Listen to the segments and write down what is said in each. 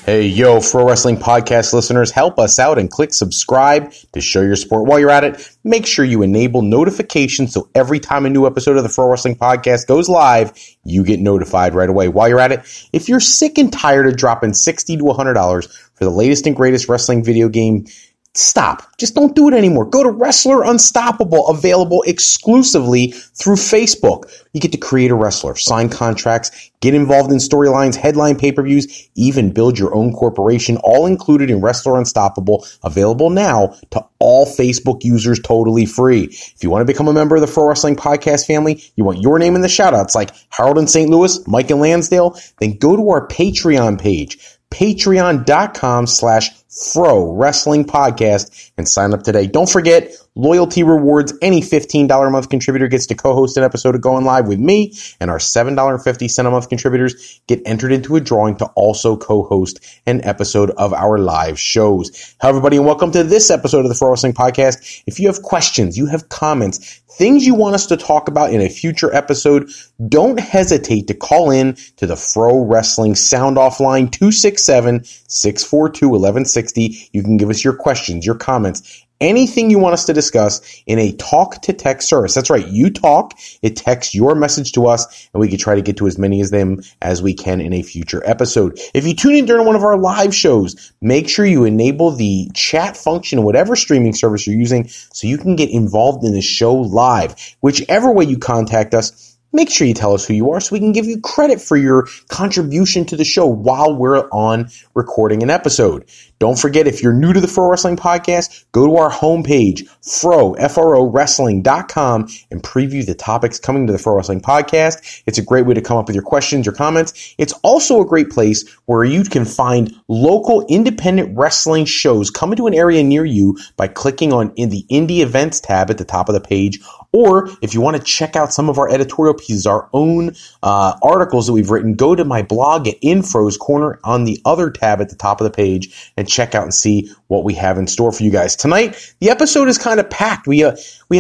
Hey, yo, Pro Wrestling Podcast listeners, help us out and click subscribe to show your support. While you're at it, make sure you enable notifications so every time a new episode of the Pro Wrestling Podcast goes live, you get notified right away. While you're at it, if you're sick and tired of dropping $60 to $100 for the latest and greatest wrestling video game, stop. Just don't do it anymore. Go to Wrestler Unstoppable, available exclusively through Facebook. You get to create a wrestler, sign contracts, get involved in storylines, headline pay-per-views, even build your own corporation, all included in Wrestler Unstoppable, available now to all Facebook users totally free. If you want to become a member of the Pro Wrestling Podcast family, you want your name in the shoutouts like Harold in St. Louis, Mike in Lansdale, then go to our Patreon page, patreon.com/Fro Wrestling Podcast, and sign up today. Don't forget, loyalty rewards. Any $15 a month contributor gets to co-host an episode of Going Live with me, and our $7.50 a month contributors get entered into a drawing to also co-host an episode of our live shows. Hi, everybody, and welcome to this episode of the Fro Wrestling Podcast. If you have questions, you have comments, things you want us to talk about in a future episode, don't hesitate to call in to the Fro Wrestling Sound Off line 267-642-1160. You can give us your questions, your comments, anything you want us to discuss in a talk-to-text service. That's right, you talk, it texts your message to us, and we can try to get to as many of them as we can in a future episode. If you tune in during one of our live shows, make sure you enable the chat function in whatever streaming service you're using so you can get involved in the show live. Whichever way you contact us, make sure you tell us who you are so we can give you credit for your contribution to the show while we're on recording an episode. Don't forget, if you're new to the Fro Wrestling Podcast, go to our homepage, FroWrestling.com, and preview the topics coming to the Fro Wrestling Podcast. It's a great way to come up with your questions, your comments. It's also a great place where you can find local independent wrestling shows coming to an area near you by clicking on in the Indie Events tab at the top of the page. Or if you want to check out some of our editorial pieces, our own articles that we've written, go to my blog at Infro's Corner on the other tab at the top of the page and check out and see what we have in store for you guys. Tonight, the episode is kind of packed. We have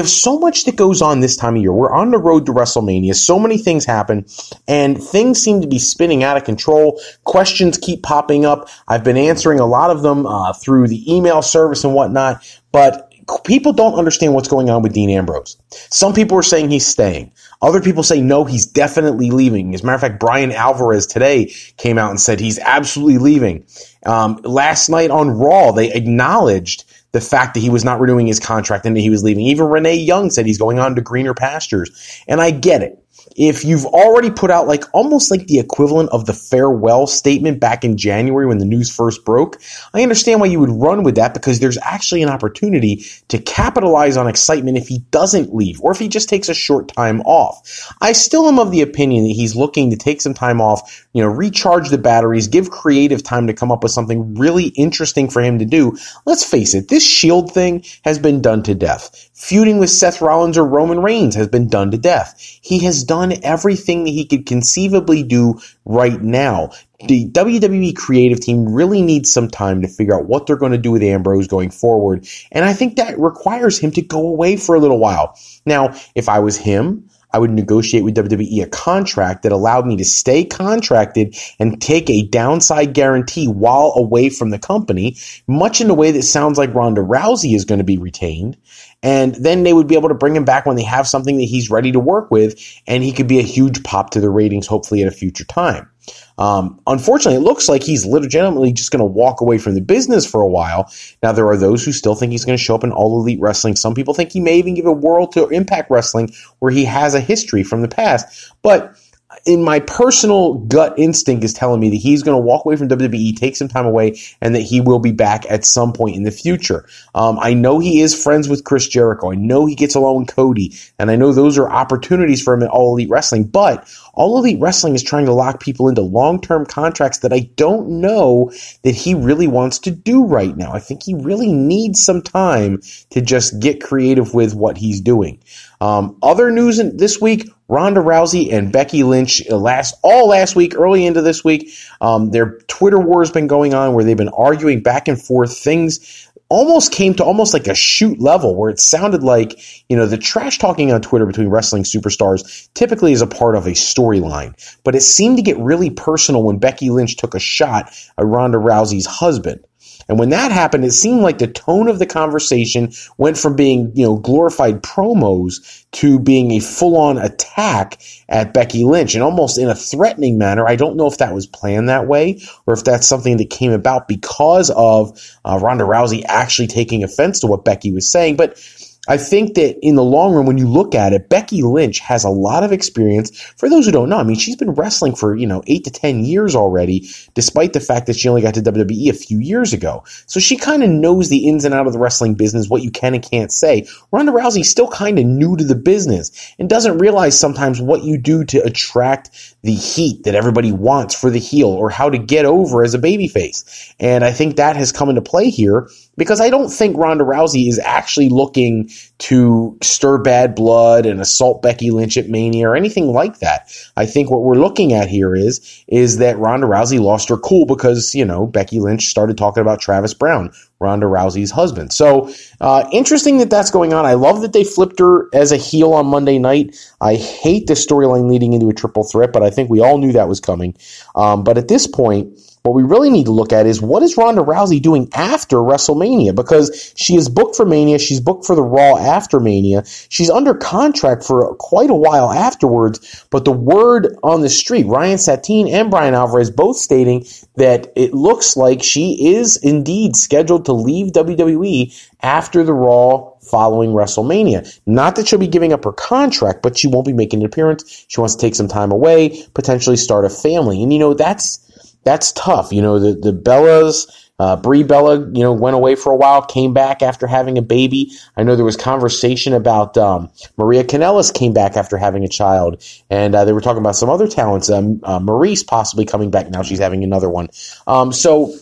so much that goes on this time of year. We're on the road to WrestleMania. So many things happen, and things seem to be spinning out of control. Questions keep popping up. I've been answering a lot of them through the email service and whatnot, but people don't understand what's going on with Dean Ambrose. Some people are saying he's staying. Other people say, no, he's definitely leaving. As a matter of fact, Brian Alvarez today came out and said he's absolutely leaving. Last night on Raw, they acknowledged the fact that he was not renewing his contract and that he was leaving. Even Renee Young said he's going on to greener pastures. And I get it. If you've already put out almost like the equivalent of the farewell statement back in January when the news first broke, I understand why you would run with that, because there's actually an opportunity to capitalize on excitement if he doesn't leave or if he just takes a short time off. I still am of the opinion that he's looking to take some time off, recharge the batteries, give creative time to come up with something really interesting for him to do. Let's face it, this Shield thing has been done to death. Feuding with Seth Rollins or Roman Reigns has been done to death. He has done everything that he could conceivably do right now. The WWE creative team really needs some time to figure out what they're going to do with Ambrose going forward, and I think that requires him to go away for a little while. Now, if I was him, I would negotiate with WWE a contract that allowed me to stay contracted and take a downside guarantee while away from the company, much in the way that sounds like Ronda-Rousey is going to be retained. And then they would be able to bring him back when they have something that he's ready to work with, and he could be a huge pop to the ratings, hopefully at a future time. Unfortunately, it looks like he's legitimately just going to walk away from the business for a while. Now, there are those who still think he's going to show up in All Elite Wrestling. Some people think he may even give a whirl to Impact Wrestling, where he has a history from the past. But in my personal gut instinct is telling me that he's going to walk away from WWE, take some time away, and that he will be back at some point in the future. I know he is friends with Chris Jericho. I know he gets along with Cody, and I know those are opportunities for him at All Elite Wrestling, but All Elite Wrestling is trying to lock people into long-term contracts that I don't know that he really wants to do right now. I think he really needs some time to just get creative with what he's doing. Other news this week, Ronda Rousey and Becky-Lynch last week, early into this week, their Twitter war has been going on where they've been arguing back and forth things almost came to almost like a shoot level where it sounded like, the trash talking on Twitter between wrestling superstars typically is a part of a storyline. But it seemed to get really personal when Becky Lynch took a shot at Ronda Rousey's husband. And when that happened, it seemed like the tone of the conversation went from being, glorified promos to being a full-on attack at Becky Lynch, and almost in a threatening manner. I don't know if that was planned that way or if that's something that came about because of Ronda Rousey actually taking offense to what Becky was saying. But I think that in the long run, when you look at it, Becky Lynch has a lot of experience. For those who don't know, she's been wrestling for, 8 to 10 years already, despite the fact that she only got to WWE a few years ago. So she kind of knows the ins and outs of the wrestling business, what you can and can't say. Ronda Rousey's still kind of new to the business and doesn't realize sometimes what you do to attract the heat that everybody wants for the heel or how to get over as a babyface. And I think that has come into play here, because I don't think Ronda Rousey is actually looking to stir bad blood and assault Becky Lynch at Mania or anything like that. I think what we're looking at here is that Ronda Rousey lost her cool because, Becky Lynch started talking about Travis Brown, Ronda Rousey's husband. So interesting that that's going on. I love that they flipped her as a heel on Monday night. I hate the storyline leading into a triple threat, but I think we all knew that was coming. But at this point, what we really need to look at is what is Ronda Rousey doing after WrestleMania, because she is booked for Mania. She's booked for the Raw after Mania. She's under contract for quite a while afterwards, but the word on the street, Ryan Satin and Brian Alvarez both stating that it looks like she is indeed scheduled to leave WWE after the Raw following WrestleMania. Not that she'll be giving up her contract, but she won't be making an appearance. She wants to take some time away, potentially start a family. And, that's tough. The Bellas, Brie Bella, went away for a while, came back after having a baby. I know there was conversation about Maria Kanellis came back after having a child, and they were talking about some other talents. Maurice possibly coming back now. She's having another one. So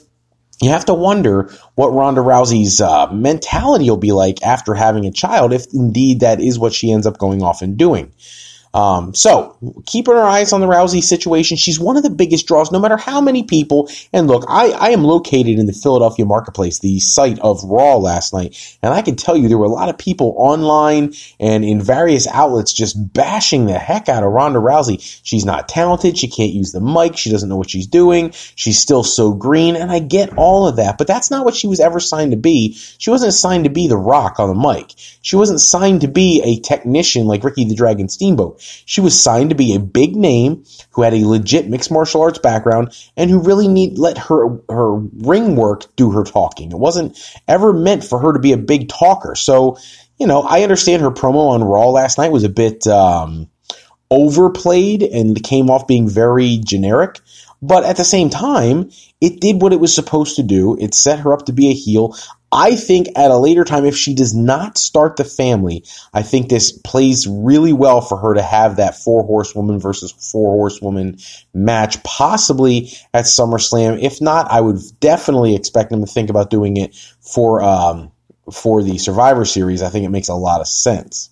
you have to wonder what Ronda Rousey's mentality will be like after having a child, if indeed that is what she ends up going off and doing. So keeping our eyes on the Rousey situation. She's one of the biggest draws, no matter how many people. And look, I am located in the Philadelphia marketplace, the site of Raw last night. And I can tell you there were a lot of people online and in various outlets just bashing the heck out of Ronda Rousey. She's not talented. She can't use the mic. She doesn't know what she's doing. She's still so green. And I get all of that, but that's not what she was ever signed to be. She wasn't signed to be The Rock on the mic. She wasn't signed to be a technician like Ricky the Dragon Steamboat. She was signed to be a big name who had a legit mixed martial arts background and who really let her ring work do her talking. It wasn't ever meant for her to be a big talker. So, I understand her promo on Raw last night was a bit overplayed and came off being very generic. But at the same time, it did what it was supposed to do. It set her up to be a heel. I think at a later time, if she does not start the family, I think this plays really well for her to have that 4 horsewoman versus 4 horsewoman match, possibly at SummerSlam. If not, I would definitely expect them to think about doing it for the Survivor Series. I think it makes a lot of sense.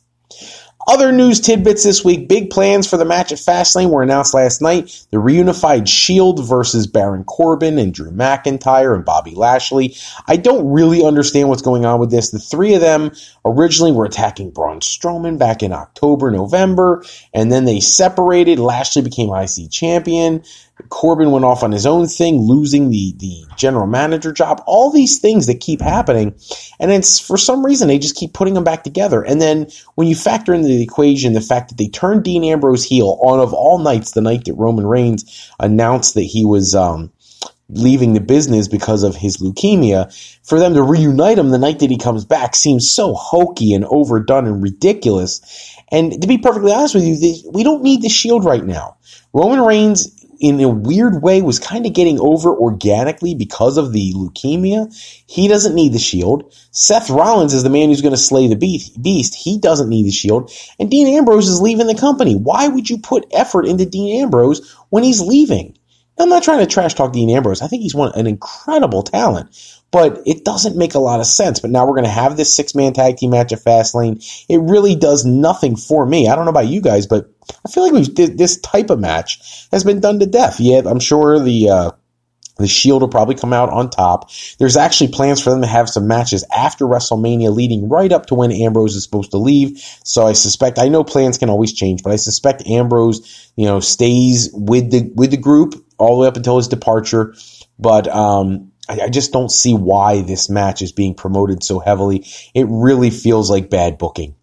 Other news tidbits this week. Big plans for the match at Fastlane were announced last night. The reunified Shield versus Baron Corbin and Drew McIntyre and Bobby Lashley. I don't really understand what's going on with this. The three of them originally were attacking Braun Strowman back in October, November, and then they separated. Lashley became IC champion. Corbin went off on his own thing, losing the general manager job. All these things that keep happening. And it's for some reason, they just keep putting them back together. And then when you factor into the equation the fact that they turned Dean Ambrose heel on, of all nights, the night that Roman Reigns announced that he was leaving the business because of his leukemia, for them to reunite him the night that he comes back seems so hokey and overdone and ridiculous. And to be perfectly honest with you, we don't need the Shield right now. Roman Reigns, in a weird way, was kind of getting over organically because of the leukemia. He doesn't need the Shield. Seth Rollins is the man who's going to slay the beast. He doesn't need the Shield. And Dean Ambrose is leaving the company. Why would you put effort into Dean Ambrose when he's leaving? I'm not trying to trash talk Dean Ambrose. I think he's an incredible talent, but it doesn't make a lot of sense. But now we're going to have this 6-man tag team match at Fastlane. It really does nothing for me. I don't know about you guys, but I feel like this type of match has been done to death. Yeah, I'm sure the The Shield will probably come out on top. There's actually plans for them to have some matches after WrestleMania leading right up to when Ambrose is supposed to leave. So I know plans can always change, but I suspect Ambrose, stays with the group all the way up until his departure. But I just don't see why this match is being promoted so heavily. It really feels like bad booking.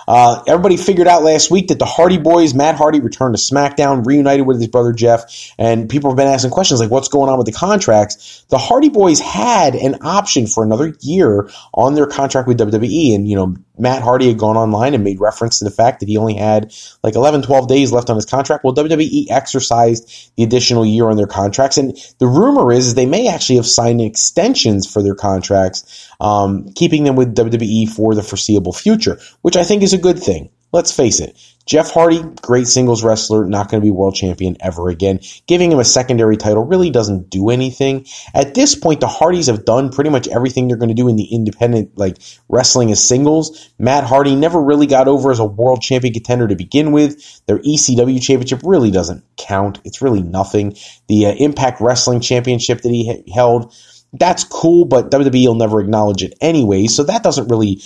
Everybody figured out last week that the Hardy Boys, Matt Hardy, returned to SmackDown, reunited with his brother Jeff, and people have been asking questions like, what's going on with the contracts? The Hardy Boys had an option for another year on their contract with WWE, and, Matt Hardy had gone online and made reference to the fact that he only had like 11, 12 days left on his contract. Well, WWE exercised the additional year on their contracts, and the rumor is they may actually have signed extensions for their contracts, keeping them with WWE for the foreseeable future, which I think is a good thing. Let's face it, Jeff Hardy, great singles wrestler, not going to be world champion ever again. Giving him a secondary title really doesn't do anything. At this point, the Hardys have done pretty much everything they're going to do in the independent, wrestling as singles. Matt Hardy never really got over as a world champion contender to begin with. Their ECW championship really doesn't count. It's really nothing. The Impact Wrestling Championship that he held, that's cool, but WWE will never acknowledge it anyway, so that doesn't really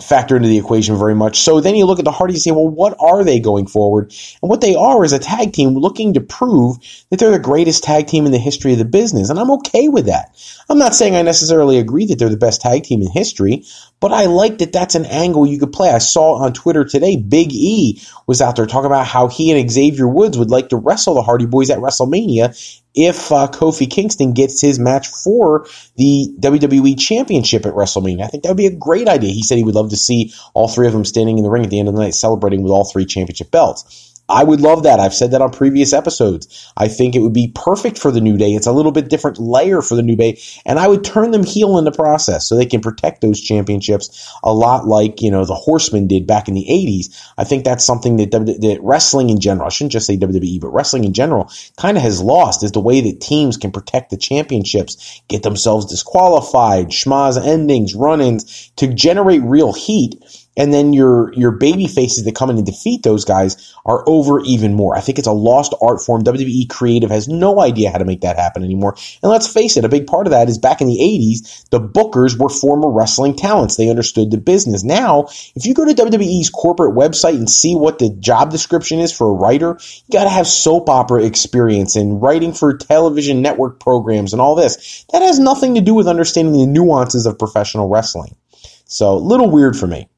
factor into the equation very much. So then you look at the Hardys and say, well, what are they going forward? And what they are is a tag team looking to prove that they're the greatest tag team in the history of the business, and I'm okay with that. I'm not saying I necessarily agree that they're the best tag team in history, but I like that that's an angle you could play. I saw on Twitter today, Big E was out there talking about how he and Xavier Woods would like to wrestle the Hardy Boys at WrestleMania if Kofi Kingston gets his match for the WWE Championship at WrestleMania. I think that would be a great idea. He said he would love to see all three of them standing in the ring at the end of the night celebrating with all three championship belts. I would love that. I've said that on previous episodes. I think it would be perfect for the New Day. It's a little bit different layer for the New Day, and I would turn them heel in the process so they can protect those championships a lot like, the Horsemen did back in the 80s. I think that's something that wrestling in general, I shouldn't just say WWE, but wrestling in general kind of has lost, is the way that teams can protect the championships, get themselves disqualified, schmaz endings, run-ins to generate real heat. And then your baby faces that come in and defeat those guys are over even more. I think it's a lost art form. WWE creative has no idea how to make that happen anymore. And let's face it, a big part of that is back in the 80s, the bookers were former wrestling talents. They understood the business. Now, if you go to WWE's corporate website and see what the job description is for a writer, you got to have soap opera experience and writing for television network programs and all this. That has nothing to do with understanding the nuances of professional wrestling. So, a little weird for me.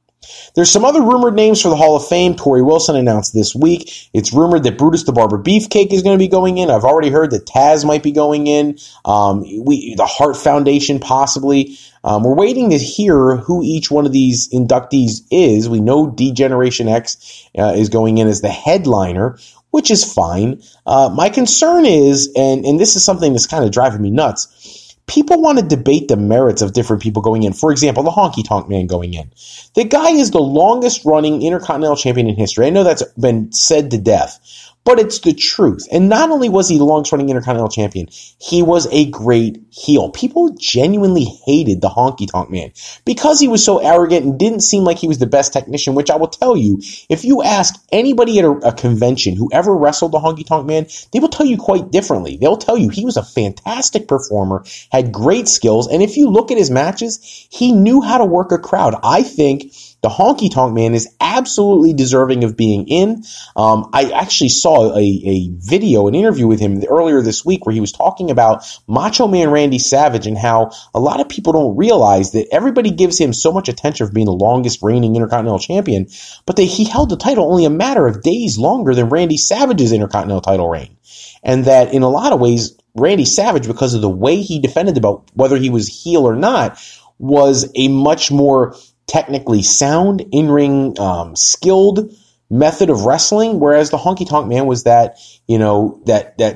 There's some other rumored names for the Hall of Fame. Torrie Wilson announced this week. It's rumored that Brutus the Barber Beefcake is going to be going in. I've already heard that Taz might be going in. The Hart Foundation possibly. We're waiting to hear who each one of these inductees is. We know D-Generation X is going in as the headliner, which is fine. My concern is, and this is something that's kind of driving me nuts, people want to debate the merits of different people going in. For example, the Honky Tonk Man going in. The guy is the longest running Intercontinental Champion in history. I know that's been said to death, but it's the truth. And not only was he the longest running Intercontinental Champion, he was a great heel. People genuinely hated the Honky Tonk Man because he was so arrogant and didn't seem like he was the best technician, which I will tell you, if you ask anybody at a convention who ever wrestled the Honky Tonk Man, they will tell you quite differently. They'll tell you he was a fantastic performer, had great skills, and if you look at his matches, he knew how to work a crowd. I think the Honky Tonk Man is absolutely deserving of being in. I actually saw a video, an interview with him earlier this week where he was talking about Macho Man Randy Savage and how a lot of people don't realize that everybody gives him so much attention for being the longest reigning Intercontinental Champion, but he held the title only a matter of days longer than Randy Savage's Intercontinental title reign. And that in a lot of ways, Randy Savage, because of the way he defended the belt, whether he was heel or not, was a much more technically sound, in-ring, skilled method of wrestling, whereas the Honky Tonk Man was that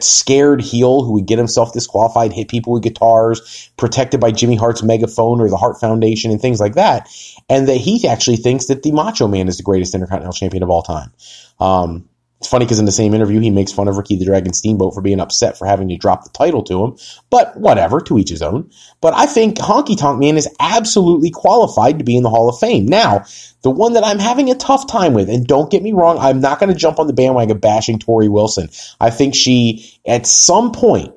scared heel who would get himself disqualified, hit people with guitars, protected by Jimmy Hart's megaphone or the Hart Foundation and things like that, and that he actually thinks that the Macho Man is the greatest Intercontinental Champion of all time. It's funny because in the same interview, he makes fun of Ricky the Dragon Steamboat for being upset for having to drop the title to him. But whatever, to each his own. But I think Honky Tonk Man is absolutely qualified to be in the Hall of Fame. Now, the one that I'm having a tough time with, and don't get me wrong, I'm not going to jump on the bandwagon bashing Torrie Wilson. I think she, at some point,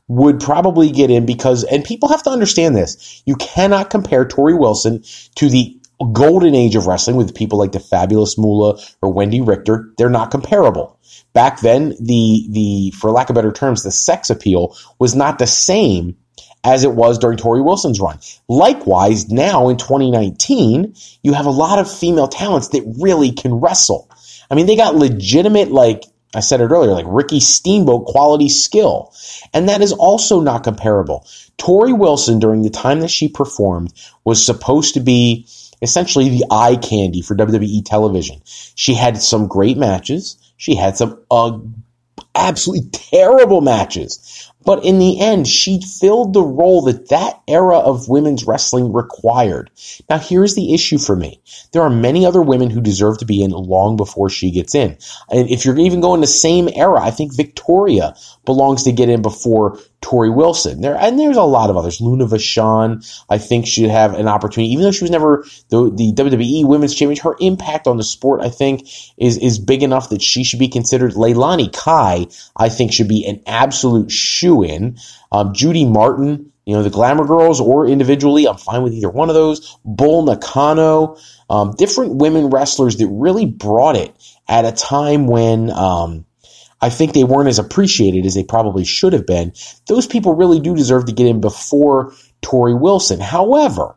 would probably get in because, and people have to understand this, you cannot compare Tori Wilson to the golden age of wrestling with people like the Fabulous Moolah or Wendy Richter. They're not comparable. Back then, the for lack of better terms, the sex appeal was not the same as it was during Tori Wilson's run. Likewise, now in 2019, you have a lot of female talents that really can wrestle. I mean, they got legitimate, like I said it earlier, like Ricky Steamboat quality skill. And that is also not comparable. Tori Wilson, during the time that she performed, was supposed to be essentially the eye candy for WWE television. She had some great matches. She had some absolutely terrible matches. But in the end, she filled the role that era of women's wrestling required. Now, here's the issue for me. There are many other women who deserve to be in long before she gets in. And if you're even going the same era, I think Victoria belongs to get in before Tori Wilson. There's a lot of others. Luna Vachon, I think, should have an opportunity. Even though she was never the WWE Women's Champion, her impact on the sport, I think, is big enough that she should be considered. Leilani Kai, I think, should be an absolute shoo-in. Judy Martin, the Glamour Girls, or individually, I'm fine with either one of those. Bull Nakano, different women wrestlers that really brought it at a time when I think they weren't as appreciated as they probably should have been. Those people really do deserve to get in before Tori Wilson. However,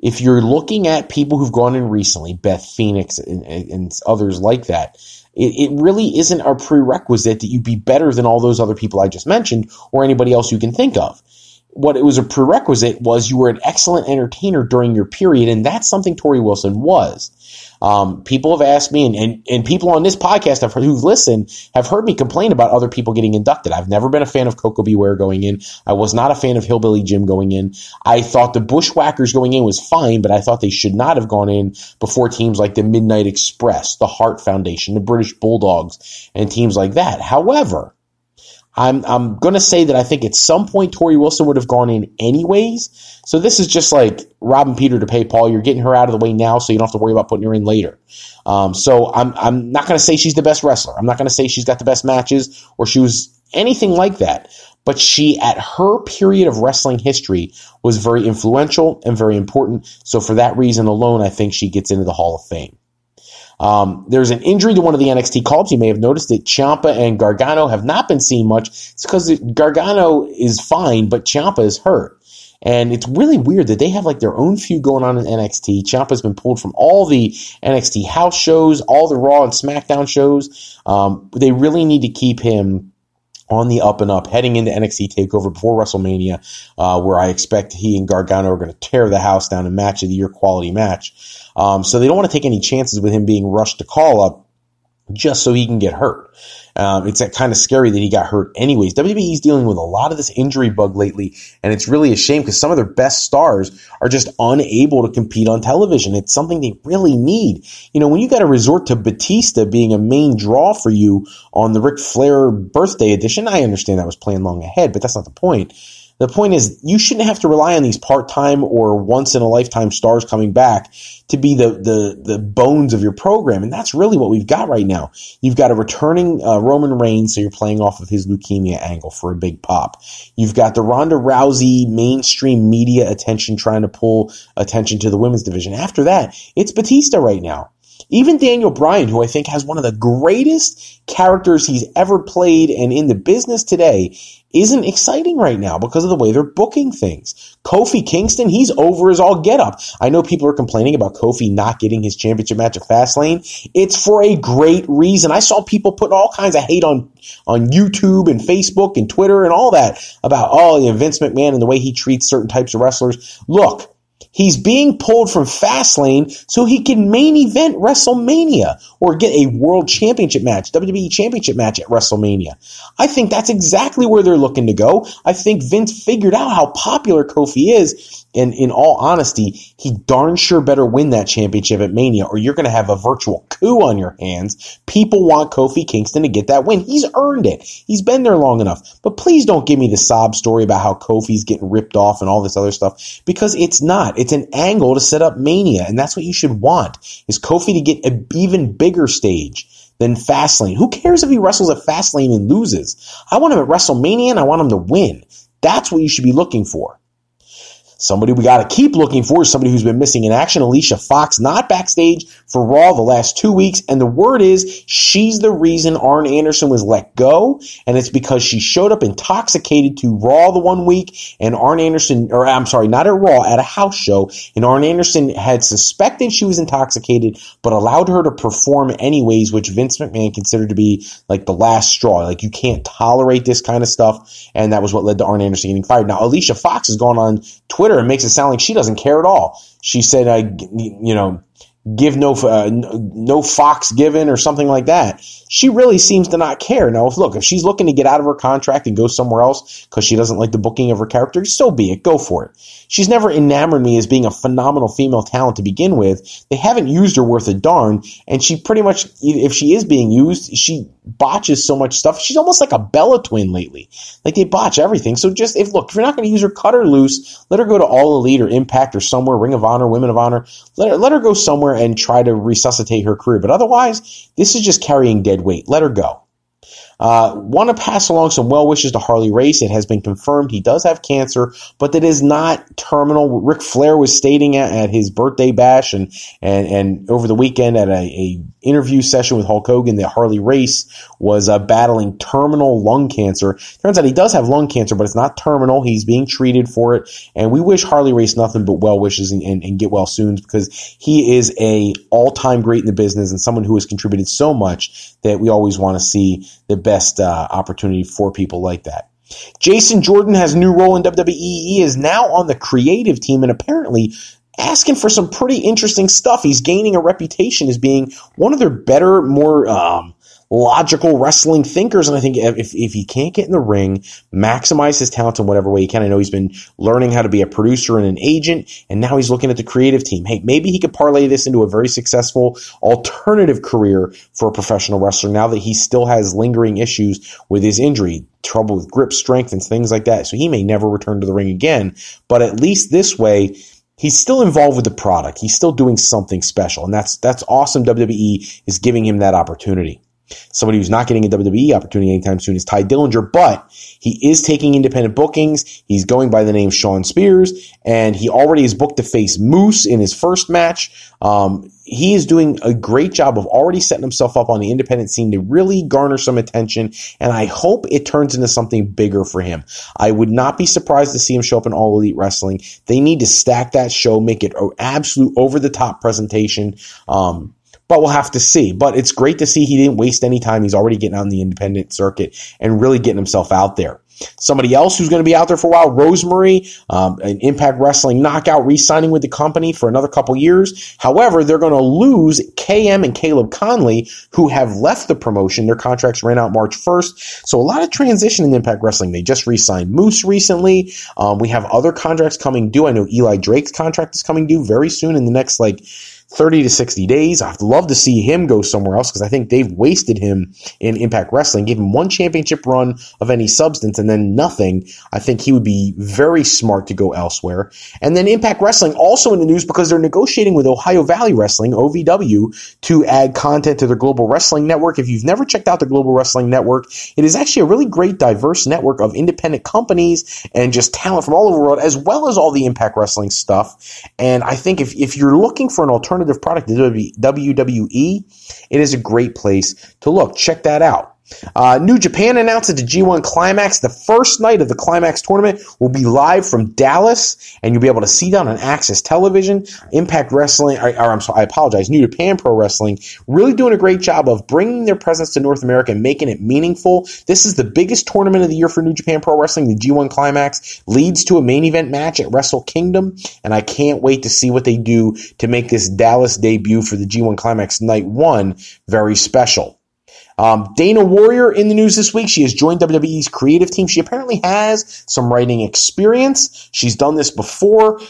if you're looking at people who've gone in recently, Beth Phoenix and others like that, it really isn't a prerequisite that you be better than all those other people I just mentioned or anybody else you can think of. What it was a prerequisite was you were an excellent entertainer during your period, and that's something Tori Wilson was. People have asked me, and people on this podcast who've listened have heard me complain about other people getting inducted. I've never been a fan of Coco Beware going in. I was not a fan of Hillbilly Jim going in. I thought the Bushwhackers going in was fine, but I thought they should not have gone in before teams like the Midnight Express, the Hart Foundation, the British Bulldogs, and teams like that. However, I'm going to say that I think at some point Tori Wilson would have gone in anyways. So this is just like robbing Peter to pay Paul. You're getting her out of the way now so you don't have to worry about putting her in later. So I'm not going to say she's the best wrestler. I'm not going to say she's got the best matches or she was anything like that. But she, at her period of wrestling history, was very influential and very important. So for that reason alone, I think she gets into the Hall of Fame. There's an injury to one of the NXT call-ups. You may have noticed that Ciampa and Gargano have not been seen much. It's because Gargano is fine, but Ciampa is hurt. And it's really weird that they have like their own feud going on in NXT. Ciampa's been pulled from all the NXT house shows, all the Raw and SmackDown shows. They really need to keep him on the up and up, heading into NXT TakeOver before WrestleMania, where I expect he and Gargano are going to tear the house down and match of the year quality match. So they don't want to take any chances with him being rushed to call up just so he can get hurt. It's kind of scary that he got hurt anyways. WWE's dealing with a lot of this injury bug lately, and it's really a shame because some of their best stars are just unable to compete on television. It's something they really need. When you got to resort to Batista being a main draw for you on the Ric Flair birthday edition, I understand that was planned long ahead, but that's not the point. The point is, you shouldn't have to rely on these part-time or once-in-a-lifetime stars coming back to be the bones of your program, and that's really what we've got right now. You've got a returning Roman Reigns, so you're playing off of his leukemia angle for a big pop. You've got the Ronda Rousey mainstream media attention trying to pull attention to the women's division. After that, it's Batista right now. Even Daniel Bryan, who I think has one of the greatest characters he's ever played and in the business today, isn't exciting right now because of the way they're booking things. Kofi Kingston, he's over as all get up. I know people are complaining about Kofi not getting his championship match at Fastlane. It's for a great reason. I saw people putting all kinds of hate on YouTube and Facebook and Twitter and all that about, Vince McMahon and the way he treats certain types of wrestlers. Look, he's being pulled from Fastlane so he can main event WrestleMania or get a world championship match, WWE championship match at WrestleMania. I think that's exactly where they're looking to go. I think Vince figured out how popular Kofi is, and in all honesty, he darn sure better win that championship at Mania or you're going to have a virtual coup on your hands. People want Kofi Kingston to get that win. He's earned it. He's been there long enough. But please don't give me the sob story about how Kofi's getting ripped off and all this other stuff, because it's not. It's an angle to set up Mania, and that's what you should want, is Kofi to get an even bigger stage, than Fastlane. Who cares if he wrestles at Fastlane and loses? I want him at WrestleMania and I want him to win. That's what you should be looking for. Somebody we got to keep looking for is somebody who's been missing in action. Alicia Fox, not backstage for Raw the last 2 weeks. And the word is she's the reason Arn Anderson was let go. And it's because she showed up intoxicated to Raw the 1 week. And Arn Anderson, or I'm sorry, not at Raw, at a house show. And Arn Anderson had suspected she was intoxicated, but allowed her to perform anyways, which Vince McMahon considered to be like the last straw. Like, you can't tolerate this kind of stuff. And that was what led to Arn Anderson getting fired. Now, Alicia Fox has gone on Twitter and makes it sound like she doesn't care at all. She said, give no Fox given or something like that. She really seems to not care. Now, if she's looking to get out of her contract and go somewhere else because she doesn't like the booking of her character, so be it. Go for it. She's never enamored me as being a phenomenal female talent to begin with. They haven't used her worth a darn, and she pretty much, if she is being used, she botches so much stuff. She's almost like a Bella twin lately. Like, they botch everything. So just, if you're not going to use her, cut her loose. Let her go to All Elite or Impact or somewhere, Ring of Honor, Women of Honor. Let her go somewhere and try to resuscitate her career. But otherwise, this is just carrying dead weight. Let her go. Want to pass along some well wishes to Harley Race. It has been confirmed he does have cancer, but that is not terminal. Ric Flair was stating at his birthday bash and over the weekend at a interview session with Hulk Hogan that Harley Race was battling terminal lung cancer. Turns out he does have lung cancer, but it's not terminal. He's being treated for it, and we wish Harley Race nothing but well wishes and get well soon, because he is a all-time great in the business and someone who has contributed so much that we always want to see the best opportunity for people like that. Jason Jordan has a new role in WWE. He is now on the creative team and apparently asking for some pretty interesting stuff. He's gaining a reputation as being one of their better, more logical wrestling thinkers. And I think if he can't get in the ring, maximize his talent in whatever way he can. I know he's been learning how to be a producer and an agent, and now he's looking at the creative team. Hey, maybe he could parlay this into a very successful alternative career for a professional wrestler now that he still has lingering issues with his injury, trouble with grip strength and things like that. So he may never return to the ring again, but at least this way, he's still involved with the product. He's still doing something special, and that's awesome. WWE is giving him that opportunity. Somebody who's not getting a WWE opportunity anytime soon is Ty Dillinger, but he is taking independent bookings. He's going by the name Sean Spears, and he already is booked to face Moose in his first match. He is doing a great job of already setting himself up on the independent scene to really garner some attention, and I hope it turns into something bigger for him. I would not be surprised to see him show up in All Elite Wrestling. They need to stack that show, make it an absolute over-the-top presentation. But we'll have to see. But it's great to see he didn't waste any time. He's already getting on the independent circuit and really getting himself out there. Somebody else who's going to be out there for a while, Rosemary, an Impact Wrestling knockout, re-signing with the company for another couple years. However, they're going to lose KM and Caleb Conley, who have left the promotion. Their contracts ran out March 1st. So a lot of transition in Impact Wrestling. They just re-signed Moose recently. We have other contracts coming due. I know Eli Drake's contract is coming due very soon in the next 30 to 60 days. I'd love to see him go somewhere else because I think they've wasted him in Impact Wrestling, gave him one championship run of any substance and then nothing. I think he would be very smart to go elsewhere. And then Impact Wrestling also in the news because they're negotiating with Ohio Valley Wrestling, OVW, to add content to their Global Wrestling Network. If you've never checked out the Global Wrestling Network, it is actually a really great, diverse network of independent companies and just talent from all over the world, as well as all the Impact Wrestling stuff. And I think if you're looking for an alternative product to WWE, it is a great place to look. Check that out. New Japan announced that the G1 Climax, the first night of the Climax tournament, will be live from Dallas, and you'll be able to see that on Access Television. Impact Wrestling, New Japan Pro Wrestling, really doing a great job of bringing their presence to North America and making it meaningful. This is the biggest tournament of the year for New Japan Pro Wrestling. The G1 Climax leads to a main event match at Wrestle Kingdom, and I can't wait to see what they do to make this Dallas debut for the G1 Climax Night 1 very special. Dana Warrior in the news this week. She has joined WWE's creative team. She apparently has some writing experience. She's done this before.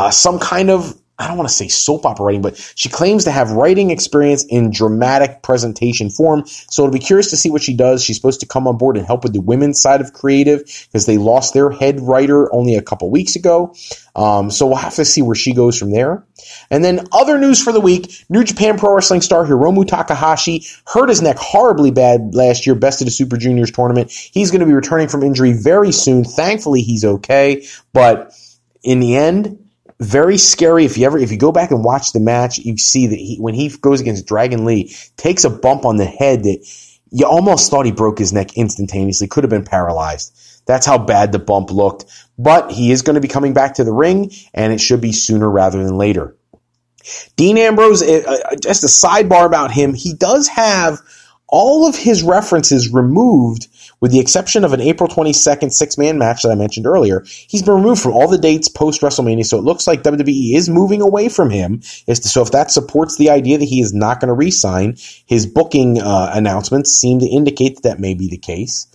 Some kind of, I don't want to say soap opera writing, but she claims to have writing experience in dramatic presentation form. So it'll be curious to see what she does. She's supposed to come on board and help with the women's side of creative because they lost their head writer only a couple weeks ago. So we'll have to see where she goes from there. And then other news for the week, New Japan Pro Wrestling star Hiromu Takahashi hurt his neck horribly bad last year, Best of the Super Juniors tournament. He's going to be returning from injury very soon. Thankfully, he's okay. But in the end, very scary. If you go back and watch the match, you see that when he goes against Dragon Lee, takes a bump on the head that you almost thought he broke his neck instantaneously. Could have been paralyzed. That's how bad the bump looked. But he is going to be coming back to the ring, and it should be sooner rather than later. Dean Ambrose, just a sidebar about him, he does have all of his references removed with the exception of an April 22nd six-man match that I mentioned earlier. He's been removed from all the dates post-WrestleMania, so it looks like WWE is moving away from him. So if that supports the idea that he is not going to re-sign, his booking announcements seem to indicate that may be the case.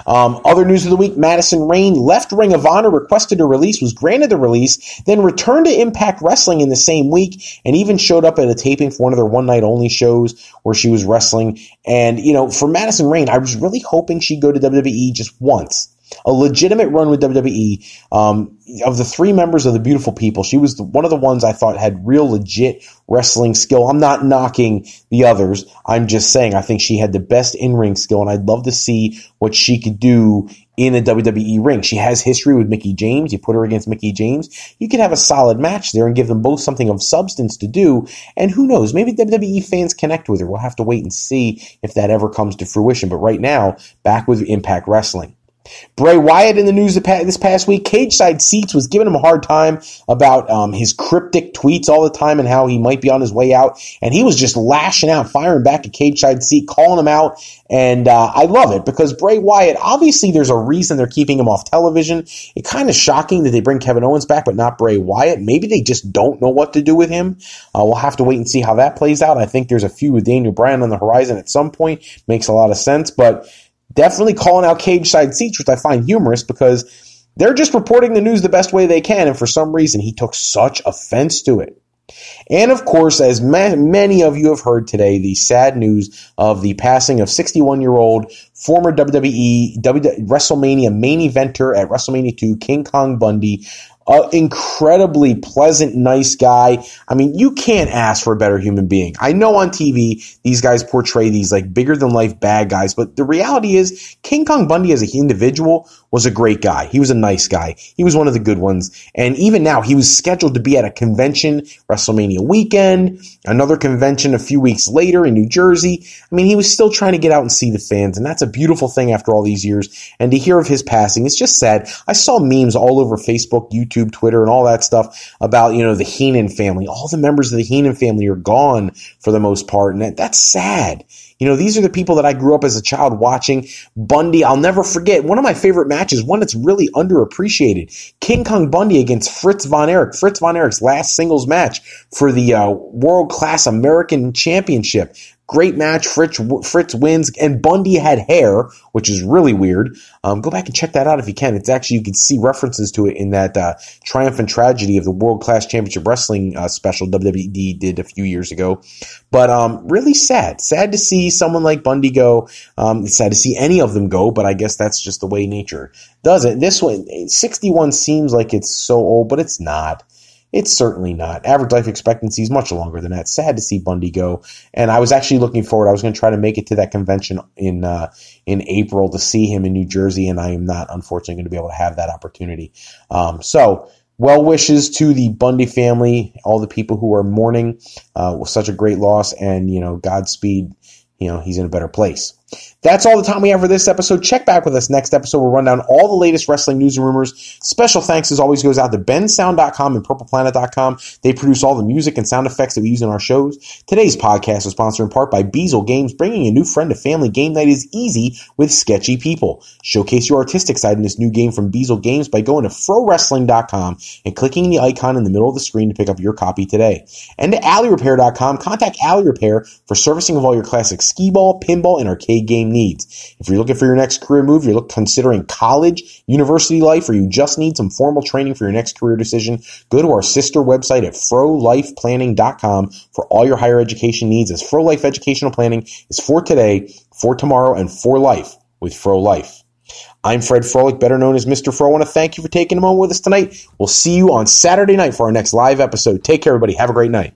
Other news of the week, Madison Rayne left Ring of Honor, requested a release, was granted the release, then returned to Impact Wrestling in the same week, and even showed up at a taping for one of their one-night-only shows where she was wrestling. And, for Madison Rayne, I was really hoping she'd go to WWE just once. A legitimate run with WWE. Of the three members of the Beautiful People, she was one of the ones I thought had real legit wrestling skill. I'm not knocking the others. I'm just saying I think she had the best in-ring skill, and I'd love to see what she could do in a WWE ring. She has history with Mickie James. You put her against Mickie James, you could have a solid match there and give them both something of substance to do. And who knows, maybe WWE fans connect with her. We'll have to wait and see if that ever comes to fruition. But right now, back with Impact Wrestling. Bray Wyatt in the news this past week. Cage Side Seats was giving him a hard time about his cryptic tweets all the time and how he might be on his way out. And he was just lashing out, firing back at Cage Side Seat, calling him out. And I love it because Bray Wyatt, obviously there's a reason they're keeping him off television. It's kind of shocking that they bring Kevin Owens back, but not Bray Wyatt. Maybe they just don't know what to do with him. We'll have to wait and see how that plays out. I think there's a feud with Daniel Bryan on the horizon at some point. Makes a lot of sense, but definitely calling out Cage Side Seats, which I find humorous because they're just reporting the news the best way they can, and for some reason he took such offense to it. And of course, as many of you have heard today, the sad news of the passing of 61-year-old former WWE WrestleMania main eventer at WrestleMania 2, King Kong Bundy. Incredibly pleasant, nice guy. I mean, you can't ask for a better human being. I know on TV, these guys portray these like bigger than life bad guys, but the reality is King Kong Bundy as an individual was a great guy. He was a nice guy. He was one of the good ones. And even now, he was scheduled to be at a convention WrestleMania weekend, another convention a few weeks later in New Jersey. I mean, he was still trying to get out and see the fans, and that's a beautiful thing after all these years. And to hear of his passing, it's just sad. I saw memes all over Facebook, YouTube, Twitter, and all that stuff about, the Heenan family. All the members of the Heenan family are gone for the most part, and that's sad. These are the people that I grew up as a child watching. Bundy, I'll never forget. One of my favorite matches, one that's really underappreciated. King Kong Bundy against Fritz von Erich. Fritz von Erich's last singles match for the World Class American Championship. Great match. Fritz wins, and Bundy had hair, which is really weird. Go back and check that out if you can. It's actually, you can see references to it in that Triumph and Tragedy of the World Class Championship Wrestling special WWE did a few years ago. But really sad. Sad to see someone like Bundy go. It's sad to see any of them go, but I guess that's just the way nature does it. This one, 61 seems like it's so old, but it's not. It's certainly not. Average life expectancy is much longer than that. Sad to see Bundy go. And I was actually looking forward. I was going to try to make it to that convention in April to see him in New Jersey, and I am not, unfortunately, going to be able to have that opportunity. So well wishes to the Bundy family, all the people who are mourning with such a great loss, and, Godspeed. He's in a better place. That's all the time we have for this episode. Check back with us next episode. We'll run down all the latest wrestling news and rumors. Special thanks, as always, goes out to bensound.com and purpleplanet.com. They produce all the music and sound effects that we use in our shows. Today's podcast is sponsored in part by Beazle Games. Bringing a new friend to family game night is easy with sketchy people. Showcase your artistic side in this new game from Beazle Games by going to frowrestling.com and clicking the icon in the middle of the screen to pick up your copy today. And to alleyrepair.com. Contact Alley Repair for servicing of all your classic skee ball, pinball, and arcade game needs. If you're looking for your next career move, you're considering college, university life, or you just need some formal training for your next career decision, go to our sister website at frolifeplanning.com for all your higher education needs, as Fro Life Educational Planning is for today, for tomorrow, and for life with Fro Life. I'm Fred Froelich, better known as Mr. Fro. I want to thank you for taking a moment with us tonight. We'll see you on Saturday night for our next live episode. Take care, everybody. Have a great night.